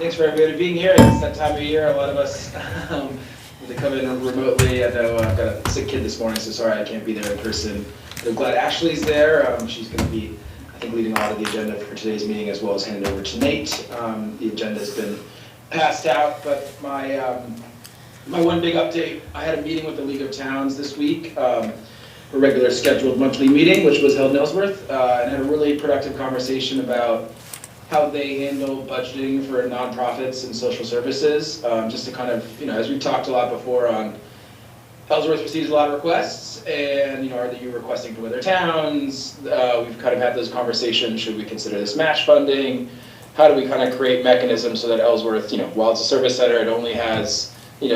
Thanks for everybody being here. It's that time of year. A lot of us they come in remotely. I know I've got a sick kid this morning, so sorry I can't be there in person. I'm glad Ashley's there. She's going to be, I think, leading a lot of the agenda for today's meeting, as well as handing over to Nate. The agenda's been passed out, but my one big update, I had a meeting with the League of Towns this week, a regular scheduled monthly meeting, which was held in Ellsworth, and had a really productive conversation about how they handle budgeting for nonprofits and social services, just to kind of, as we've talked a lot before on, Ellsworth receives a lot of requests, and, are you requesting from other towns? We've kind of had those conversations, should we consider this match funding? How do we kind of create mechanisms so that Ellsworth, while it's a service center, it only has,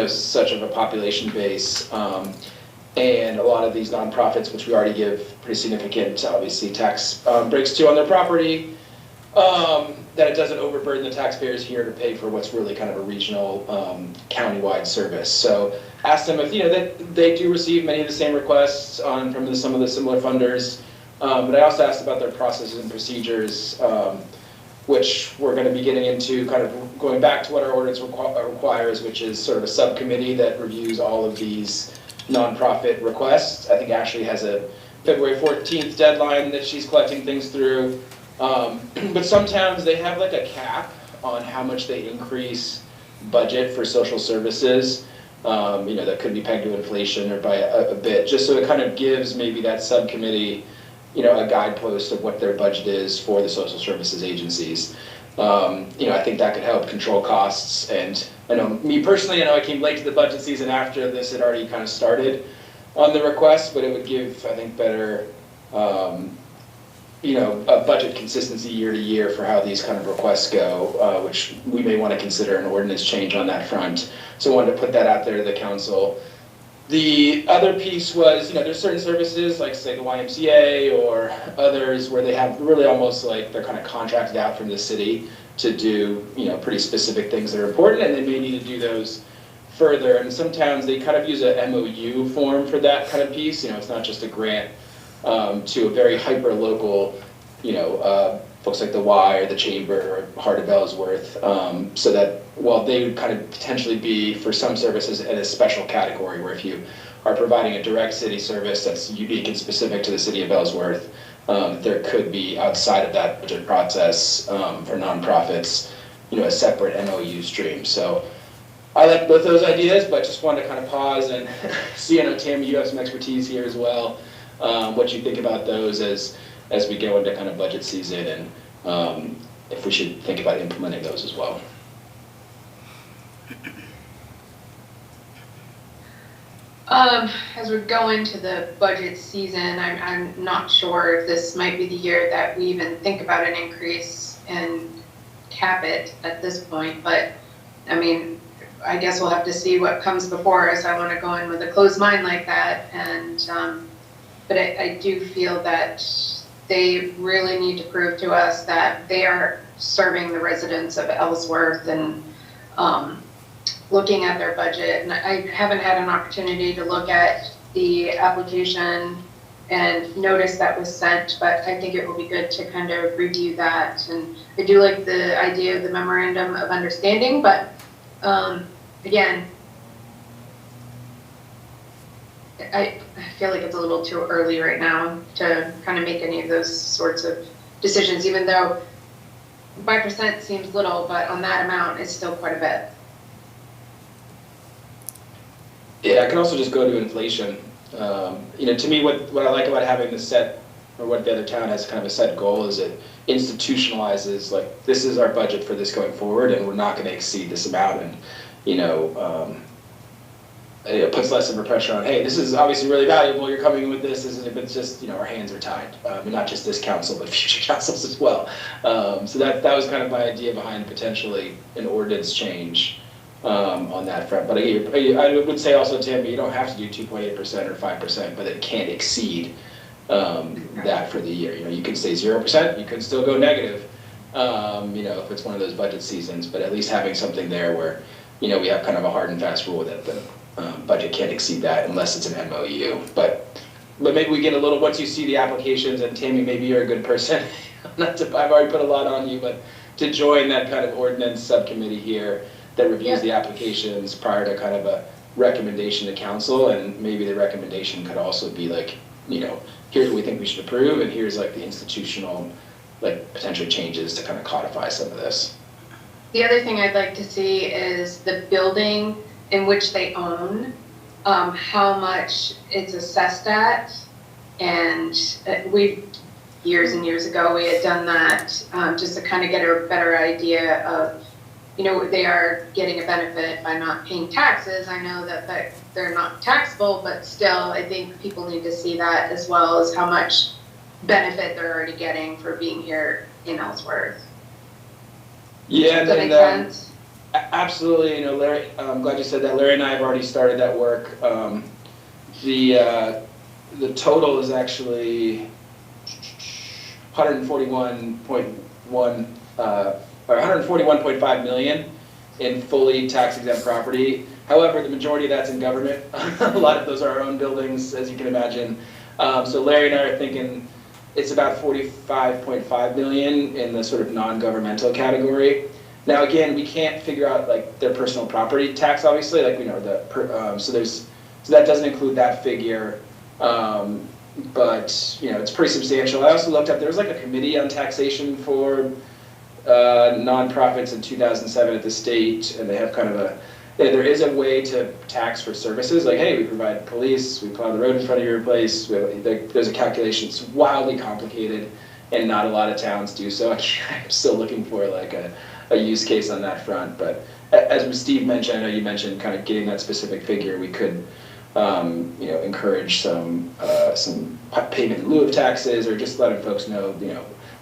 such of a population base, and a lot of these nonprofits, which we already give pretty significant, obviously, tax breaks to on their property, that it doesn't overburden the taxpayers here to pay for what's really kind of a regional, county-wide service. So asked them if, that they do receive many of the same requests from some of the similar funders, but I also asked about their processes and procedures, which we're going to be getting into, kind of going back to what our ordinance requires, which is sort of a subcommittee that reviews all of these nonprofit requests. I think Ashley has a February 14th deadline that she's collecting things through. But some towns, they have like a cap on how much they increase budget for social services, that could be pegged to inflation or by a bit, just so it kind of gives maybe that subcommittee, a guidepost of what their budget is for the social services agencies. I think that could help control costs, and I know me personally, I came late to the budget season after this had already kind of started on the request, but it would give, I think, better a budget consistency year to year for how these kind of requests go, which we may want to consider an ordinance change on that front. So I wanted to put that out there to the council. The other piece was, there's certain services, like say the YMCA or others, where they have really almost like they're kind of contracted out from the city to do, pretty specific things that are important, and they may need to do those further. And some towns, they kind of use a MOU form for that kind of piece. It's not just a grant to a very hyper-local, folks like the Y or the Chamber or Heart of Ellsworth, so that while they would kind of potentially be, for some services, in a special category, where if you are providing a direct city service that's unique and specific to the city of Ellsworth, there could be, outside of that budget process for nonprofits, a separate MOU stream. So I like both those ideas, but just wanted to kind of pause and see, I know Tammy, you have some expertise here as well, what you think about those as we go into kind of budget season, and if we should think about implementing those as well. As we go into the budget season, I'm not sure if this might be the year that we even think about an increase and cap it at this point, but I mean, I guess we'll have to see what comes before us. I want to go in with a closed mind like that, and but I do feel that they really need to prove to us that they are serving the residents of Ellsworth, and looking at their budget. And I haven't had an opportunity to look at the application and notice that was sent, but I think it will be good to kind of review that. And I do like the idea of the memorandum of understanding, but again, I feel like it's a little too early right now to kind of make any of those sorts of decisions, even though 5% seems little, but on that amount, it's still quite a bit. Yeah, I can also just go to inflation. To me, what I like about having the set, or what the other town has kind of a set goal, is it institutionalizes, like, this is our budget for this going forward, and we're not going to exceed this amount, and it puts less of a pressure on, hey, this is obviously really valuable, you're coming in with this, as if it's just, our hands are tied. Not just this council, but future councils as well. So that was kind of my idea behind potentially an ordinance change on that front. But I would say also, Tim, you don't have to do 2.8% or 5%, but it can't exceed that for the year. You can stay 0%, you can still go negative, if it's one of those budget seasons, but at least having something there where, we have kind of a hard and fast rule that the budget can't exceed that unless it's an MOU. But maybe we get a little, once you see the applications, and Tammy, maybe you're a good person, I've already put a lot on you, but to join that kind of ordinance subcommittee here that reviews the applications prior to kind of a recommendation to council, and maybe the recommendation could also be like, here's what we think we should approve, and here's like the institutional, like potential changes to kind of codify some of this. The other thing I'd like to see is the building in which they own, how much it's assessed at. And years and years ago, we had done that just to kind of get a better idea of, they are getting a benefit by not paying taxes. I know that they're not taxable, but still, I think people need to see that as well as how much benefit they're already getting for being here in Ellsworth. Yeah, Does that make sense? Absolutely. Larry, I'm glad you said that. Larry and I have already started that work. The total is actually 141.1 or 141.5 million in fully tax exempt property. However, the majority of that's in government. A lot of those are our own buildings, as you can imagine. So Larry and I are thinking it's about 45.5 million in the sort of non-governmental category. Now, again, we can't figure out like their personal property tax, obviously, like we know so that doesn't include that figure. But it's pretty substantial. I also looked up, there was like a committee on taxation for nonprofits in 2007 at the state, and they have kind of there is a way to tax for services, like, hey, we provide police, we plow the road in front of your place, there's a calculation. It's wildly complicated, and not a lot of towns do so. I'm still looking for like a use case on that front, but as Steve mentioned, I know you mentioned kind of getting that specific figure, we could encourage some payment in lieu of taxes, or just letting folks know,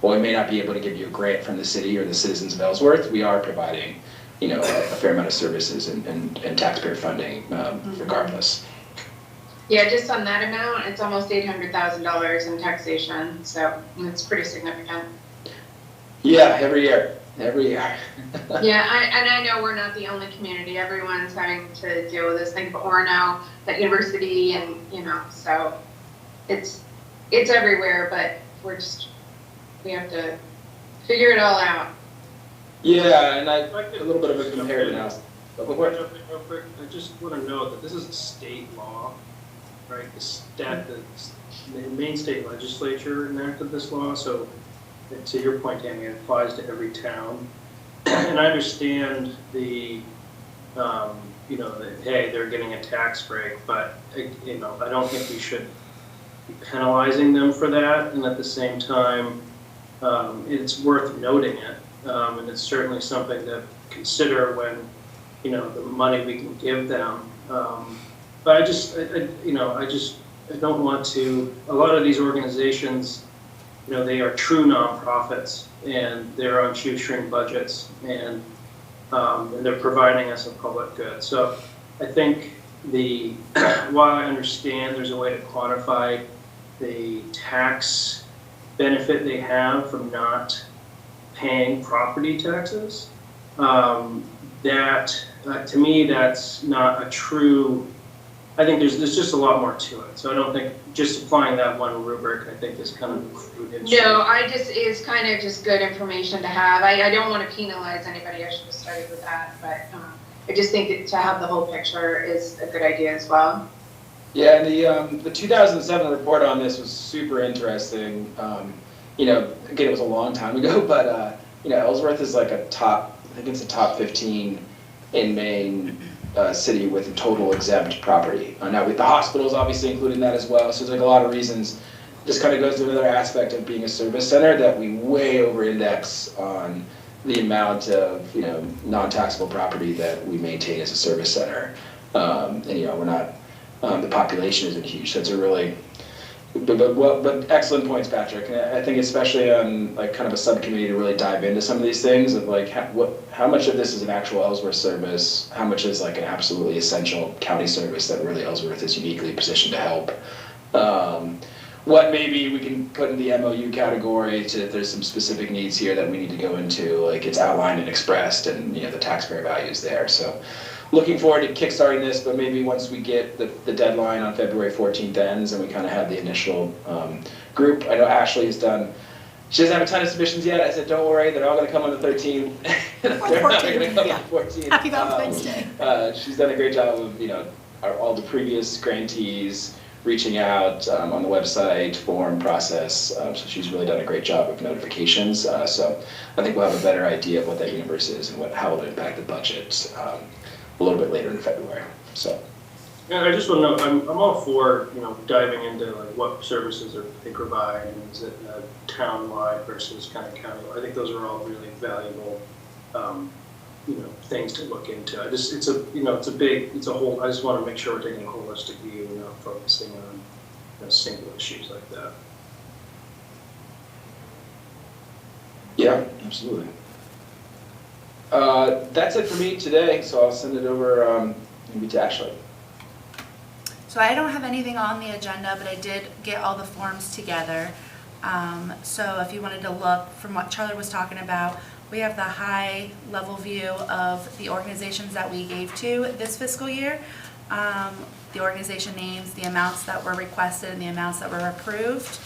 while we may not be able to give you a grant from the city or the citizens of Ellsworth, we are providing, a fair amount of services and taxpayer funding regardless. Yeah, just on that amount, it's almost $800,000 in taxation, so it's pretty significant. Yeah, every year. Yeah, I know we're not the only community. Everyone's having to deal with this. Think of Orono, that university, and so it's everywhere. But we have to figure it all out. Yeah, and a little bit of a comparative analysis. I just want to note that this is a state law, right? The main state legislature enacted this law, so. To your point, Tammy, it applies to every town. And I understand hey, they're getting a tax break, but, I don't think we should be penalizing them for that. And at the same time, it's worth noting it. And it's certainly something to consider when, the money we can give them. But I don't want to, a lot of these organizations, they are true nonprofits, and they're on shoestring budgets, and they're providing us a public good. So I think while I understand there's a way to quantify the tax benefit they have from not paying property taxes, that to me that's not a true. I think there's just a lot more to it. So I don't think just applying that one rubric, I think, is kind of crude. No, it's kind of just good information to have. I don't want to penalize anybody. I should have started with that, but I just think that to have the whole picture is a good idea as well. Yeah, and the 2007 report on this was super interesting. Again, it was a long time ago, but Ellsworth is like I think it's a top 15 in Maine. City with total exempt property. Now, with the hospitals obviously included in that as well, so there's like a lot of reasons. This kind of goes to another aspect of being a service center, that we way over-index on the amount of non-taxable property that we maintain as a service center. And we're not, the population isn't huge, so it's a really, but excellent points, Patrick. And I think especially on like kind of a subcommittee to really dive into some of these things of like how much of this is an actual Ellsworth service, how much is like an absolutely essential county service that really Ellsworth is uniquely positioned to help. What maybe we can put in the MOU category to if there's some specific needs here that we need to go into, like it's outlined and expressed, and the taxpayer value is there. So looking forward to kickstarting this, but maybe once we get the deadline on February 14th ends and we kind of have the initial group. I know Ashley has done She doesn't have a ton of submissions yet. I said, don't worry, they're all gonna come on the 13th. They're not gonna 14th, come yeah. on the 14th. Happy Valentine's Day. She's done a great job of, all the previous grantees reaching out on the website, form process. So she's really done a great job of notifications. So I think we'll have a better idea of what that universe is and how it'll impact the budget a little bit later in February. So. Yeah, I just want to know, I'm all for, diving into like what services they provide, and is it town-wide versus kind of county-wide. I think those are all really valuable, things to look into. I just, it's a whole, I just want to make sure we're taking a holistic view and not focusing on, single issues like that. Yeah, absolutely. That's it for me today, so I'll send it over maybe to Ashley. So I don't have anything on the agenda, but I did get all the forms together. So if you wanted to look from what Charlie was talking about, we have the high level view of the organizations that we gave to this fiscal year. The organization names, the amounts that were requested and the amounts that were approved.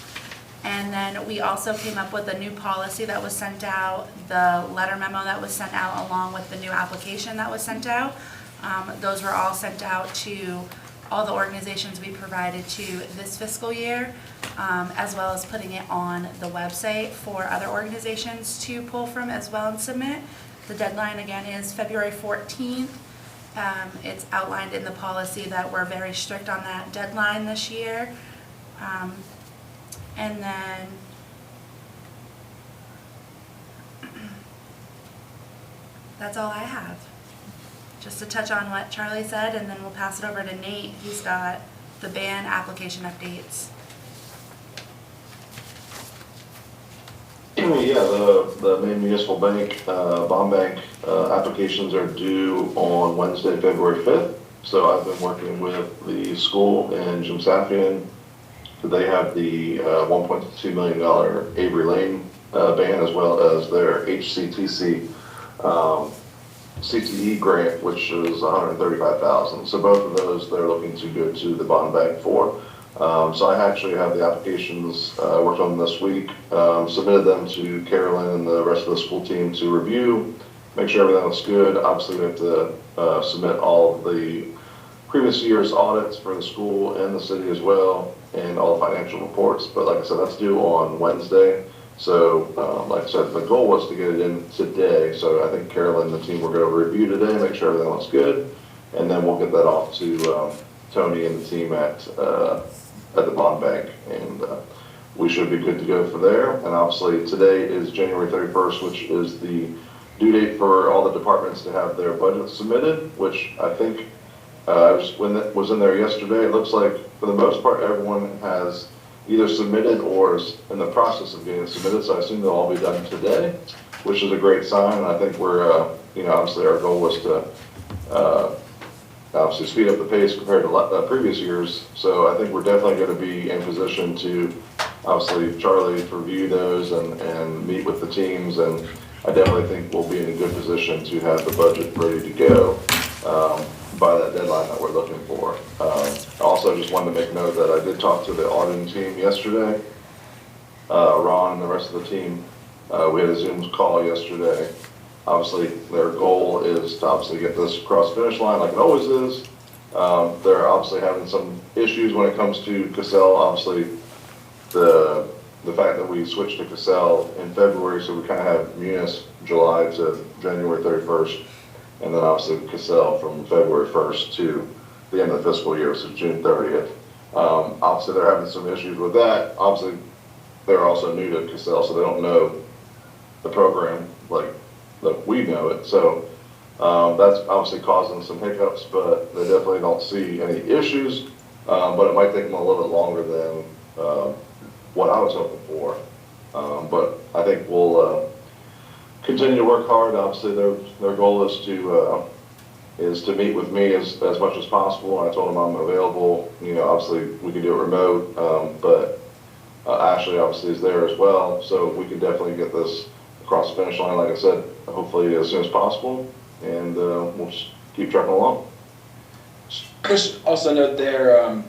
And then we also came up with a new policy that was sent out, the letter memo that was sent out along with the new application that was sent out. Those were all sent out to all the organizations we provided to this fiscal year, as well as putting it on the website for other organizations to pull from as well and submit. The deadline again is February 14th. It's outlined in the policy that we're very strict on that deadline this year. And then that's all I have. Just to touch on what Charlie said, and then we'll pass it over to Nate. He's got the band application updates. Yeah, the Maine Municipal Bank, bond bank applications are due on Wednesday, February 5th. So I've been working with the school and Jim Safian. They have the $1.2 million Avery Lane ban, as well as their HCTC CTE grant, which is $135,000. So both of those they're looking to go to the bond bank for. So I actually have the applications, worked on them this week, submitted them to Carolyn and the rest of the school team to review, make sure everything looks good. Obviously we have to submit all of the previous year's audits for the school and the city as well, and all the financial reports. But like I said, that's due on Wednesday. So, like I said, the goal was to get it in today. So I think Carolyn and the team were going to review today, make sure everything looks good, and then we'll get that off to Tony and the team at the bond bank, and we should be good to go for there. And obviously today is January 31st, which is the due date for all the departments to have their budgets submitted, which I think when it was in there yesterday, it looks like for the most part everyone has either submitted or is in the process of getting submitted, so I assume they'll all be done today, which is a great sign. And I think we're, obviously our goal was to obviously speed up the pace compared to previous years. So I think we're definitely going to be in position to, obviously, Charlie, to review those and meet with the teams. And I definitely think we'll be in a good position to have the budget ready to go by that deadline that we're looking for. Also, just wanted to make note that I did talk to the auditing team yesterday. Ron and the rest of the team, we had a Zoom call yesterday. Obviously, their goal is to obviously get this across the finish line like it always is. They're obviously having some issues when it comes to Cassell. Obviously, the fact that we switched to Cassell in February, so we kind of have Munis July to January 31st, and then obviously Cassell from February 1st to the end of the fiscal year, so June 30th. Obviously, they're having some issues with that. Obviously, they're also new to Cassell, so they don't know the program like we know it. So that's obviously causing some hiccups, but they definitely don't see any issues. But it might take them a little bit longer than what I was hoping for. But I think we'll continue to work hard. Obviously, their goal is to meet with me as much as possible. I told them I'm available. Obviously we can do it remote, but Ashley obviously is there as well. So we can definitely get this across the finish line, like I said, hopefully as soon as possible, and we'll just keep trucking along. Just also note there,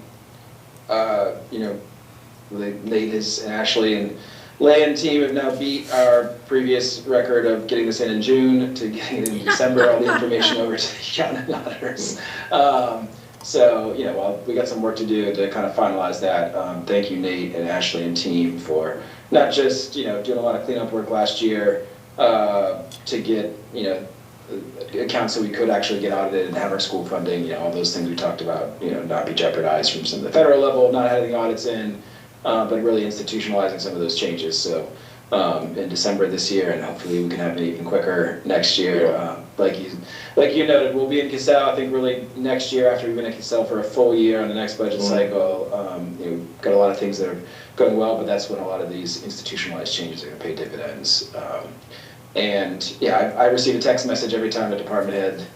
Nate and Ashley and Leigh and team have now beat our previous record of getting this in June to getting it in December, all the information over to the accountant and auditors. So, while we got some work to do to kind of finalize that, thank you, Nate and Ashley and team, for not just, doing a lot of cleanup work last year to get, accounts that we could actually get audited and have our school funding, all those things we talked about, not be jeopardized from some of the federal level, not having audits in, but really institutionalizing some of those changes. So in December this year, and hopefully we can have it even quicker next year. Like you noted, we'll be in Casell, I think really next year after we've been in Casell for a full year on the next budget cycle. We've got a lot of things that are going well, but that's when a lot of these institutionalized changes are going to pay dividends. I receive a text message every time a department head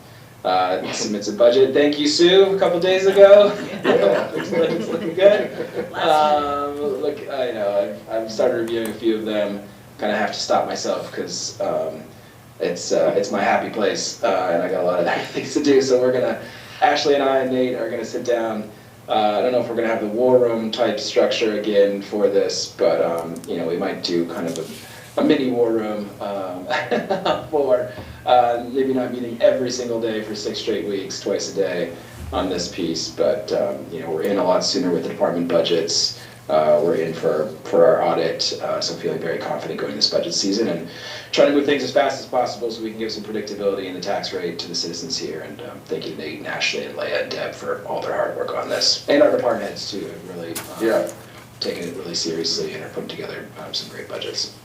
submits a budget. Thank you, Sue, a couple days ago. It's looking good. I've started reviewing a few of them. Kind of have to stop myself because it's my happy place, and I got a lot of other things to do. So Ashley and I and Nate are gonna sit down. I don't know if we're gonna have the war room type structure again for this, but we might do kind of a mini war room for maybe not meeting every single day for 6 straight weeks, twice a day on this piece. But we're in a lot sooner with the department budgets. We're in for our audit, so feeling very confident going this budget season and trying to move things as fast as possible so we can give some predictability in the tax rate to the citizens here. And thank you, Nate and Ashley and Leah and Deb, for all their hard work on this, and our department heads too, have really taken it really seriously and are putting together some great budgets.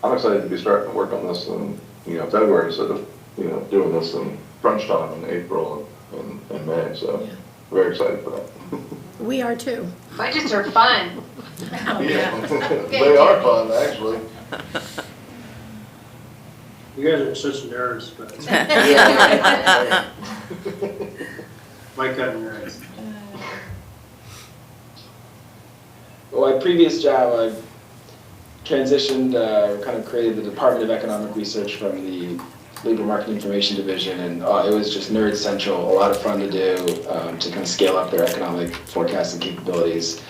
I'm excited to be starting to work on this in, February instead of, doing this in crunch time in April and May, so very excited for that. We are too. Budgets are fun. They are fun, actually. You guys are such nerds, but my kind of nerds. Well, my previous job, I transitioned, kind of created the Department of Economic Research from the Labor Market Information Division, and it was just nerd central, a lot of fun to do, to kind of scale up their economic forecasting capabilities.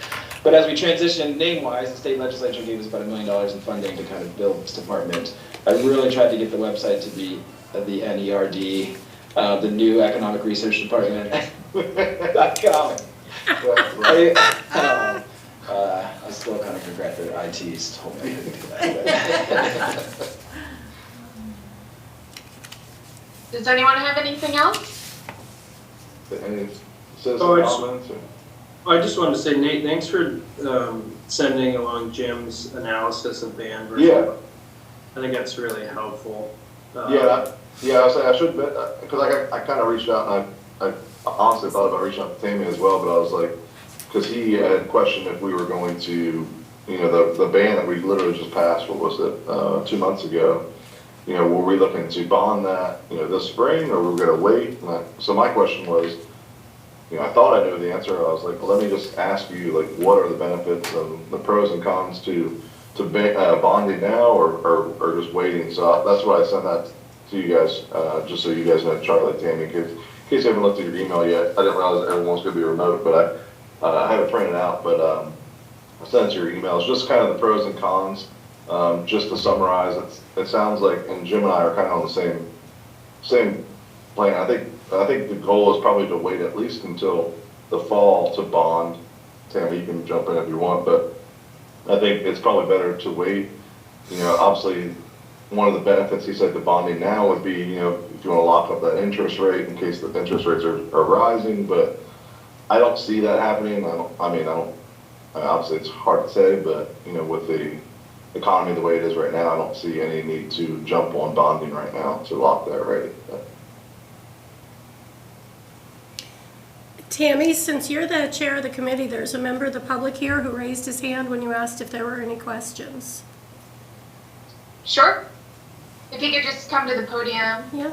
But as we transitioned name-wise, the state legislature gave us about $1 million in funding to kind of build this department. I really tried to get the website to be the NERD, the new Economic Research Department. .com. I still kind of regret that IT's told me to do that. Does anyone have anything else? Any citizen Oh, comments? I just wanted to say, Nate, thanks for sending along Jim's analysis of band. Yeah. I think that's really helpful. I should bet, because I kind of reached out, and I honestly thought about reaching out to Tammy as well, but I was like, because he had questioned if we were going to, the ban that we literally just passed, what was it, 2 months ago, were we looking to bond that, this spring, or were we going to wait? So my question was, I thought I knew the answer. I was like, well, let me just ask you, what are the benefits and the pros and cons to bonding now, or just waiting? So that's why I sent that to you guys, just so you guys know, Charlie, Tammy, in case you haven't looked at your email yet. I didn't realize everyone's going to be remote, but I have it printed out, but I sent it to your emails, just kind of the pros and cons. Just to summarize, it sounds like, and Jim and I are kind of on the same plan. I think the goal is probably to wait at least until the fall to bond. Tammy, you can jump in if you want, but I think it's probably better to wait. Obviously, one of the benefits he said to bonding now would be, if you want to lock up that interest rate in case the interest rates are rising, but I don't see that happening. Obviously it's hard to say, but with the economy the way it is right now, I don't see any need to jump on bonding right now to lock that rate. Tammy, since you're the chair of the committee, there's a member of the public here who raised his hand when you asked if there were any questions. Sure. If you could just come to the podium. Yeah?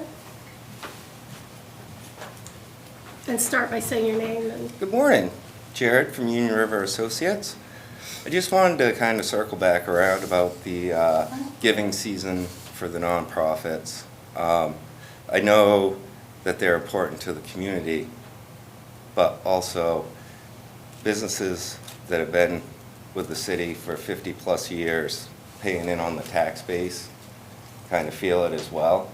And start by saying your name and... Good morning, Jared from Union River Associates. I just wanted to kind of circle back around about the giving season for the nonprofits. I know that they're important to the community, but also businesses that have been with the city for 50-plus years, paying in on the tax base, kind of feel it as well.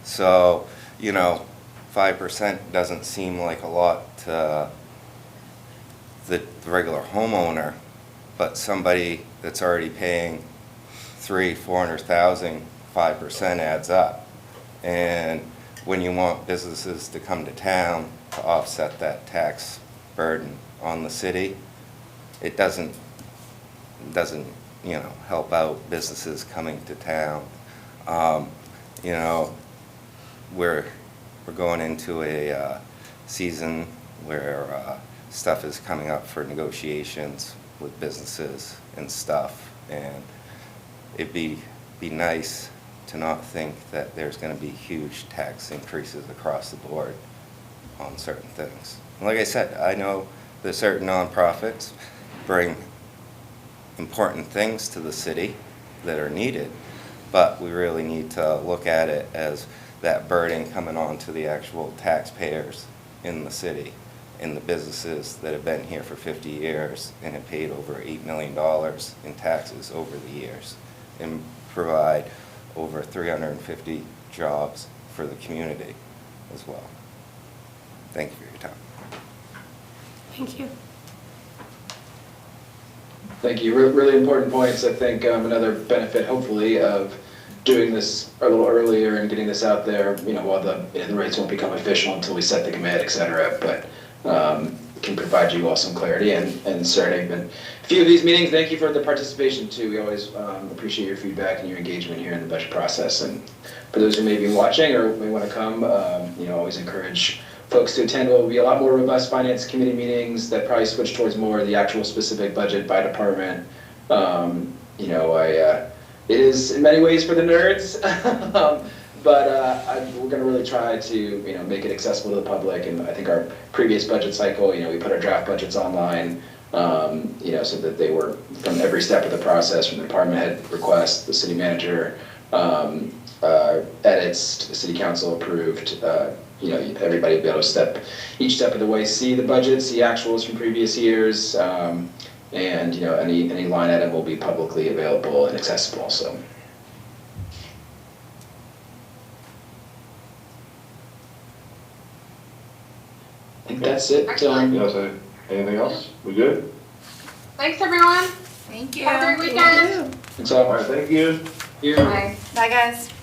So, 5% doesn't seem like a lot to the regular homeowner, but somebody that's already paying $300,000-$400,000, 5% adds up. And when you want businesses to come to town to offset that tax burden on the city, it doesn't help out businesses coming to town. We're going into a season where stuff is coming up for negotiations with businesses and stuff, and it'd be nice to not think that there's going to be huge tax increases across the board on certain things. And like I said, I know that certain nonprofits bring important things to the city that are needed, but we really need to look at it as that burden coming on to the actual taxpayers in the city, and the businesses that have been here for 50 years and have paid over $8 million in taxes over the years, and provide over 350 jobs for the community as well. Thank you for your time. Thank you. Thank you. Really important points. I think another benefit, hopefully, of doing this a little earlier and getting this out there, while the rates won't become official until we set the commit, et cetera, but can provide you all some clarity. And certainly been a few of these meetings. Thank you for the participation too. We always appreciate your feedback and your engagement here in the budget process. And for those who may be watching or may want to come, always encourage folks to attend. There will be a lot more robust finance committee meetings that probably switch towards more of the actual specific budget by department. It is in many ways for the nerds, but we're going to really try to make it accessible to the public. And I think our previous budget cycle, we put our draft budgets online, so that they were from every step of the process, from the department head request, the city manager edits, to the city council approved. Everybody will be able to each step of the way, see the budget, see actuals from previous years, and any line item will be publicly available and accessible. So, I think that's it. Excellent. Anything else? We good? Thanks, everyone. Thank you. Have a great weekend. Thanks all. All right, thank you. Here. Bye. Bye, guys.